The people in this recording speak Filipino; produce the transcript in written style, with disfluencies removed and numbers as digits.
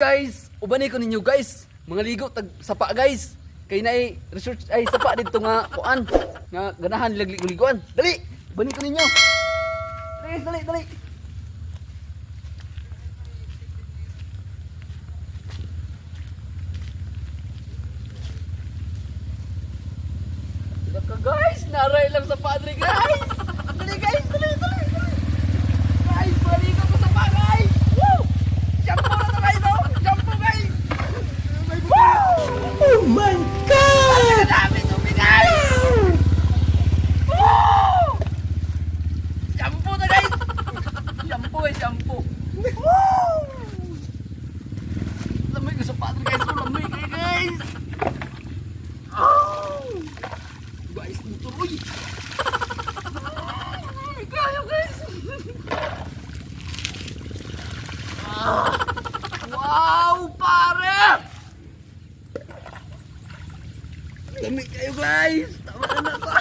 guys, ubani ko ninyo guys. Mga ligo tag sapa guys. Kay naay research ay sapa dito nga kuan nga ganahan ligo-liguan. Dali, ubani ko ninyo. Dali, dali, dali. Daka guys, naray lang sa padre guys. Dali guys, dali, dali, dali. Guys, baligo ko sa pa guys. Woo! Jump na to guys, oh. Jump po guys. Wow! Oh my God! Ang dami tubig guys. Woo! Jump na guys. Jump guys, jump. Woo! Lamay ko sa padre guys, oh, lamay kayo guys. Oh! Guys, tuloy. Kaya guys. Wow, pare! Dami kayo guys. Tama na pa.